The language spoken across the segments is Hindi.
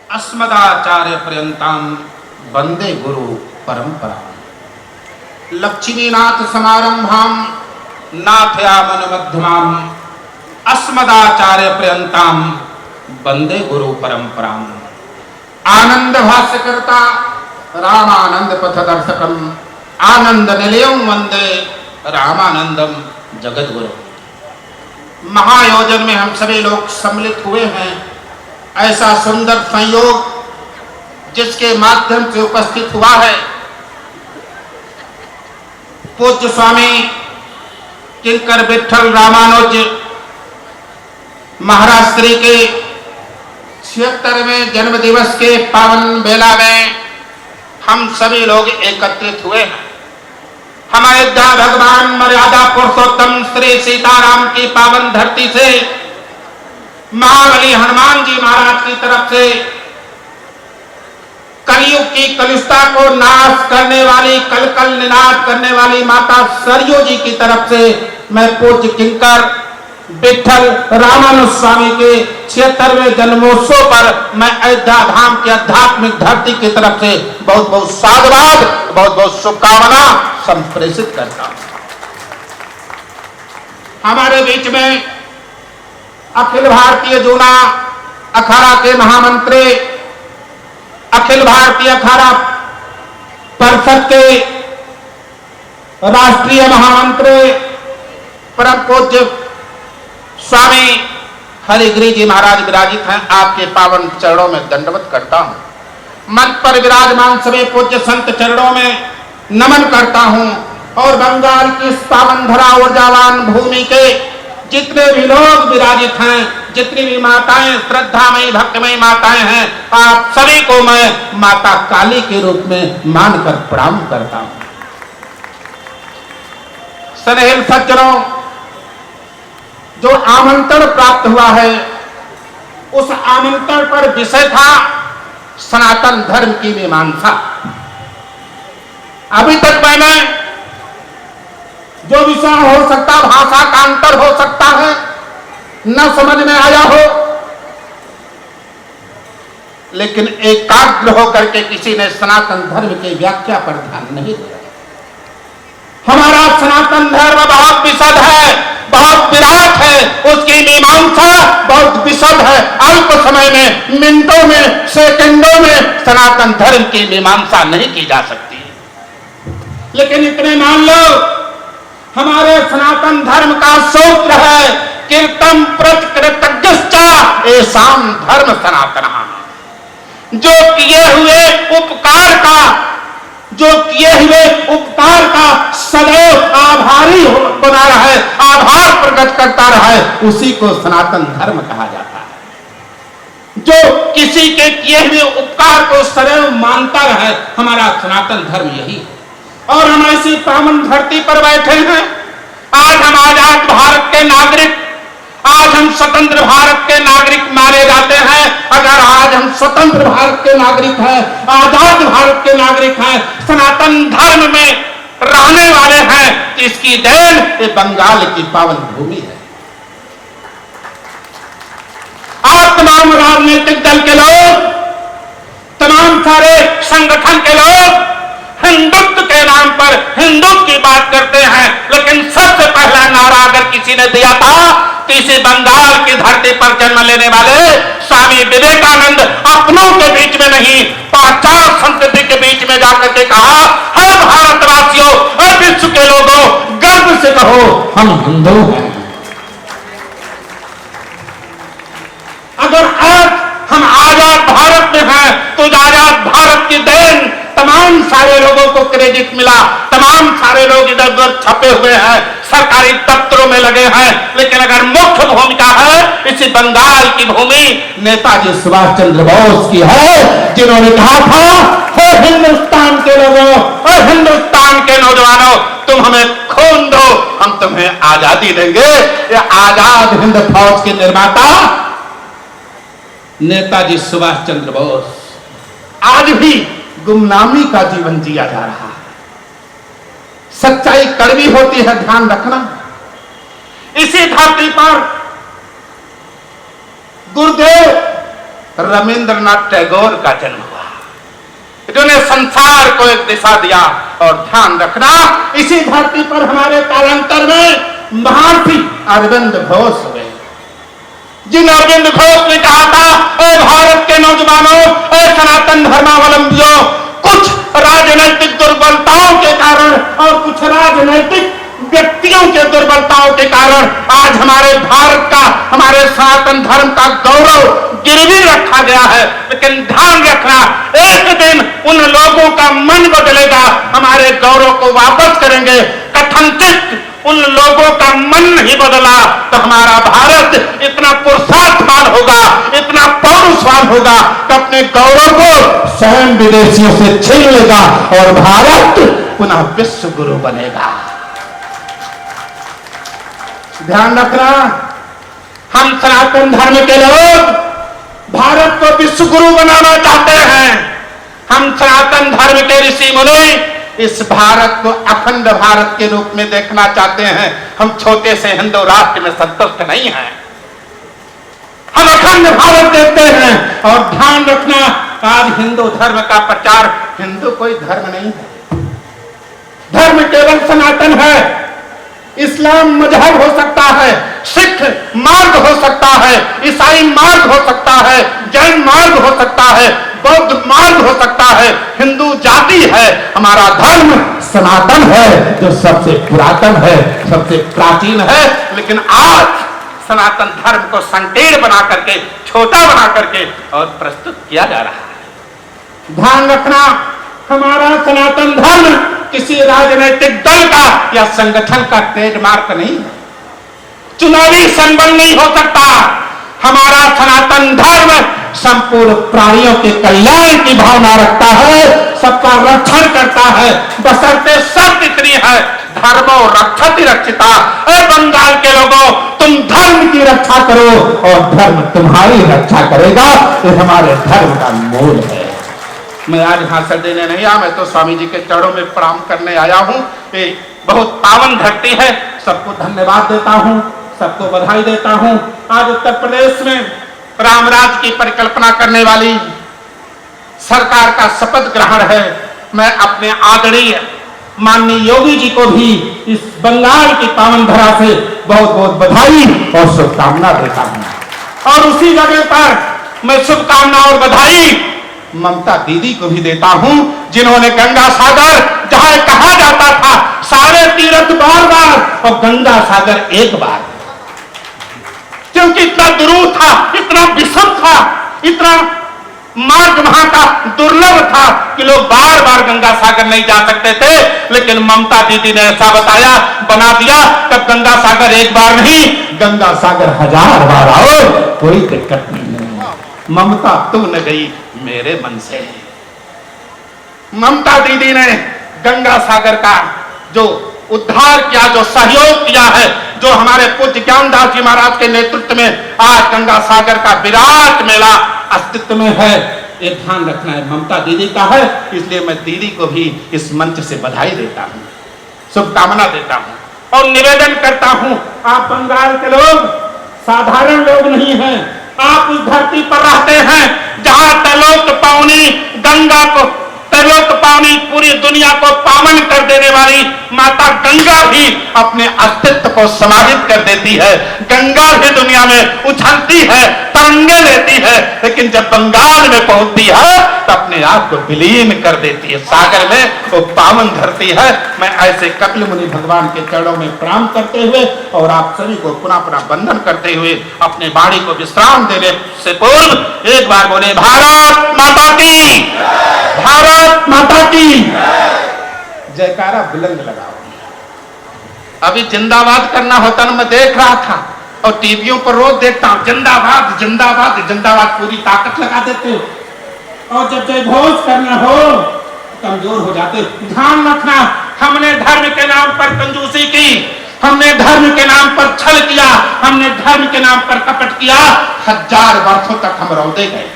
अस्मदाचार्य पर्यंताम वंदे गुरु परंपरा। लक्ष्मीनाथ समारंभाम नाथयामन मध्यमाम अस्मदाचार्य पर्यंताम वंदे गुरु परंपराम। आनंद भाष्यकर्ता रामानंद पथदर्शकम आनंद निलयम वंदे रामानंदम जगद्गुरु। महायोजन में हम सभी लोग सम्मिलित हुए हैं। ऐसा सुंदर संयोग जिसके माध्यम से उपस्थित हुआ है पूज्य स्वामी किंकर विठल रामानुज महाराज श्री के 76वें जन्म दिवस के पावन बेला में हम सभी लोग एकत्रित हुए हैं। हमारे भगवान मर्यादा पुरुषोत्तम श्री सीताराम की पावन धरती से महाबली हनुमान जी महाराज की तरफ से कलयुग की कलुषता को नाश करने वाली कल कल निनाद करने वाली माता सरयू जी की तरफ से मैं पूज्य किंकर विठल रामानुज स्वामी के 76वें जन्मोत्सव पर मैं अयोध्या धाम की आध्यात्मिक धरती की तरफ से बहुत बहुत साधुवाद बहुत बहुत शुभकामना संप्रेषित करता हूं। हमारे बीच में अखिल भारतीय जूना अखाड़ा के महामंत्री अखिल भारतीय अखाड़ा परिषद के राष्ट्रीय महामंत्री परम पूज्य स्वामी हरिगिरी जी महाराज विराजित हैं। आपके पावन चरणों में दंडवत करता हूं। मंच पर विराजमान सभी पूज्य संत चरणों में नमन करता हूं और बंगाल की इस पावन धरा ऊर्जावान भूमि के जितने भी लोग विराजित हैं, जितनी भी माताएं श्रद्धामयी भक्तमयी माताएं हैं, आप सभी को मैं माता काली के रूप में मानकर प्रणाम करता हूं। स्नेहिल सज्जनों, जो आमंत्रण प्राप्त हुआ है उस आमंत्रण पर विषय था सनातन धर्म की मीमांसा। अभी तक मैंने जो विषय हो सकता, भाषा का अंतर हो सकता है, न समझ में आया हो, लेकिन एकाग्र होकर के किसी ने सनातन धर्म की व्याख्या पर ध्यान नहीं दिया। हमारा सनातन धर्म बहुत विशद है, बहुत विराट है, उसकी मीमांसा बहुत विशद है। अल्प समय में, मिनटों में, सेकंडों में सनातन धर्म की मीमांसा नहीं की जा सकती। लेकिन इतने मान लो, हमारे सनातन धर्म का सूत्र है कीर्तम प्रकृतज्ञश्चा एषाम धर्म सनातनः। जो किए हुए उपकार का सदैव आभारी बना रहे, आभार प्रकट करता रहे, उसी को सनातन धर्म कहा जाता है। जो किसी के किए हुए उपकार को सदैव मानता रहे, हमारा सनातन धर्म यही है। और हम ऐसी पावन धरती पर बैठे हैं। आज हम आजाद भारत के नागरिक, आज हम स्वतंत्र भारत के नागरिक माने जाते हैं। अगर आज हम स्वतंत्र भारत के नागरिक हैं, आजाद भारत के नागरिक हैं, सनातन धर्म में रहने वाले हैं, तो इसकी देन ये बंगाल की पावन भूमि है। आप तमाम राजनीतिक दल के लोग, तमाम सारे संगठन के लोग हिंदुत्व के नाम पर हिंदुत्व की बात करते हैं, लेकिन सबसे पहला नारा अगर किसी ने दिया था तो इसी बंगाल की धरती पर जन्म लेने वाले स्वामी विवेकानंद अपनों के बीच में नहीं, पहचान संस्कृति के बीच में जाकर के कहा, हर भारतवासियों और विश्व के लोगों गर्व से कहो हम हिंदू हैं। अगर आज हम आजाद भारत में हैं तो आजाद भारत की देन तमाम सारे लोगों को क्रेडिट मिला। तमाम सारे लोग इधर उधर छपे हुए हैं, सरकारी दफ्तरों में लगे हैं, लेकिन अगर मुख्य भूमिका है इसी बंगाल की भूमि नेताजी सुभाष चंद्र बोस की है, जिन्होंने कहा था, हे हिंदुस्तान के लोगों और हिंदुस्तान के नौजवानों, तुम हमें खून दो, हम तुम्हें आजादी देंगे। ये आजाद हिंद फौज के निर्माता नेताजी सुभाष चंद्र बोस आज भी गुमनामी का जीवन जिया जा रहा है। सच्चाई कड़वी होती है, ध्यान रखना। इसी धरती पर गुरुदेव रविंद्रनाथ टैगोर का जन्म हुआ, जिन्होंने संसार को एक दिशा दिया। और ध्यान रखना, इसी धरती पर हमारे कालांतर में महर्षि अरविंद घोष हुए, जिन अरविंद घोष ने कहा था, ओ भारत के नौजवानों, ओ सनातन धर्मावलंबियों, कुछ राजनैतिक दुर्बलताओं के कारण और कुछ राजनैतिक व्यक्तियों के दुर्बलताओं के कारण आज हमारे भारत का, हमारे सनातन धर्म का गौरव गिरवी रखा गया है। लेकिन ध्यान रखना, एक दिन उन लोगों का मन बदलेगा, हमारे गौरव को वापस करेंगे। कथनचित उन लोगों का मन नहीं बदला तो हमारा भारत इतना पुरुषार्थवान होगा, इतना पौरुषवान होगा कि अपने गौरव को स्वयं विदेशियों से छीन लेगा और भारत पुनः विश्व गुरु बनेगा। ध्यान रखना, हम सनातन धर्म के लोग भारत को विश्व गुरु बनाना चाहते हैं। हम सनातन धर्म के ऋषि मुनि इस भारत को अखंड भारत के रूप में देखना चाहते हैं। हम छोटे से हिंदू राष्ट्र में संतुष्ट नहीं हैं, हम अखंड भारत देखते हैं। और ध्यान रखना, आज हिंदू धर्म का प्रचार, हिंदू कोई धर्म नहीं है, धर्म केवल सनातन है। इस्लाम मजहब हो सकता है, सिख मार्ग हो सकता है, ईसाई मार्ग हो सकता है, जैन मार्ग हो सकता है, बौद्ध मार्ग हो सकता है, हिंदू जाति है। हमारा धर्म सनातन है, जो सबसे पुरातन है, सबसे प्राचीन है। लेकिन आज सनातन धर्म को संकीर्ण बना करके, छोटा बना करके और प्रस्तुत किया जा रहा है। ध्यान रखना, हमारा सनातन धर्म किसी राजनीतिक दल का या संगठन का ट्रेडमार्क नहीं है, चुनावी संबंध नहीं हो सकता। हमारा सनातन धर्म संपूर्ण प्राणियों के कल्याण की भावना रखता है, सबका रक्षण करता है, बशर्ते शर्त इतनी है, धर्मो रक्षति रक्षिता। बंगाल के लोगों, तुम धर्म की रक्षा करो और धर्म तुम्हारी रक्षा करेगा। ये हमारे धर्म का मूल है। मैं आज भाषण देने नहीं आया, मैं तो स्वामी जी के चरणों में प्रणाम करने आया हूँ। ये बहुत पावन धरती है, सबको धन्यवाद देता हूँ, सबको बधाई देता हूँ। आज उत्तर प्रदेश में रामराज की परिकल्पना करने वाली सरकार का शपथ ग्रहण है। मैं अपने आदरणीय माननीय योगी जी को भी इस बंगाल की पावन धरा से बहुत बहुत बधाई और शुभकामना देता हूँ। और उसी जगह पर मैं शुभकामना और बधाई ममता दीदी को भी देता हूं, जिन्होंने गंगा सागर, जहां कहा जाता था सारे तीर्थ बार बार और गंगा सागर एक बार, क्योंकि इतना दुरूह था, इतना विषम था, इतना मार्ग वहां का दुर्लभ था कि लोग बार बार गंगा सागर नहीं जा सकते थे। लेकिन ममता दीदी ने ऐसा बताया, बना दिया, तब गंगा सागर एक बार नहीं, गंगा सागर 1000 बार आओ, कोई दिक्कत नहीं है। ममता तू न गई मेरे मन से। ममता दीदी ने गंगा सागर का जो उद्धार किया, जो सहयोग किया है, जो हमारे पूज्य ज्ञानदास जी महाराज के नेतृत्व में आज गंगा सागर का विराट मेला अस्तित्व में है, ये ध्यान रखना है ममता दीदी का है। इसलिए मैं दीदी को भी इस मंच से बधाई देता हूँ, शुभकामना देता हूँ और निवेदन करता हूँ, आप बंगाल के लोग साधारण लोग नहीं हैं। आप उस धरती पर रहते हैं जहां त्रिलोक पावनी गंगा को, त्रिलोक पावनी पूरी दुनिया को पावन कर देने वाली माता गंगा भी अपने अस्तित्व को समाहित कर देती है। गंगा भी दुनिया में उछलती है, तरंगे लेती है, लेकिन जब बंगाल में पहुंचती है तो अपने आप को विलीन कर देती है सागर में। वो पावन धरती है। मैं ऐसे कपिल मुनि भगवान के चरणों में प्रणाम करते हुए और आप सभी को पुनः पुनः वंदन करते हुए अपने वाणी को विश्राम देने से पूर्व एक बार बोले भारत माता की, भारत माता की जयकारा बुलंद लगाओ। अभी जिंदाबाद करना होता ना, मैं देख रहा था और टीवियों पर रोज देखता हूं, जिंदाबाद जिंदाबाद जिंदाबाद, पूरी ताकत लगा देते हो और जब जय घोष करना हो कमजोर हो जाते। ध्यान रखना, हमने धर्म के नाम पर कंजूसी की, हमने धर्म के नाम पर छल किया, हमने धर्म के नाम पर कपट किया। 1000 वर्षों तक हम रौदे गए,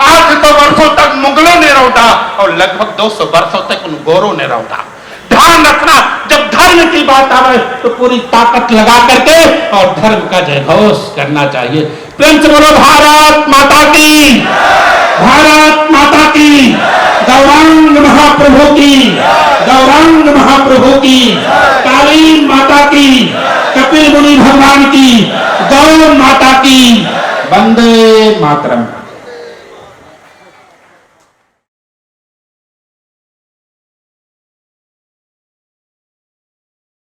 800 वर्षों तक मुगलों ने रौदा और लगभग 200 वर्षों तक उन गोरों ने रौदा। ध्यान रखना, जब धर्म की बात आवे तो पूरी ताकत लगा करके और धर्म का जयघोष करना चाहिए। प्रेम से बोलो भारत माता की। महाप्रभु की, गौरांग महाप्रभु की, काली माता की, कपिल मुनि भगवान की, गौ माता की, वंदे मातरम।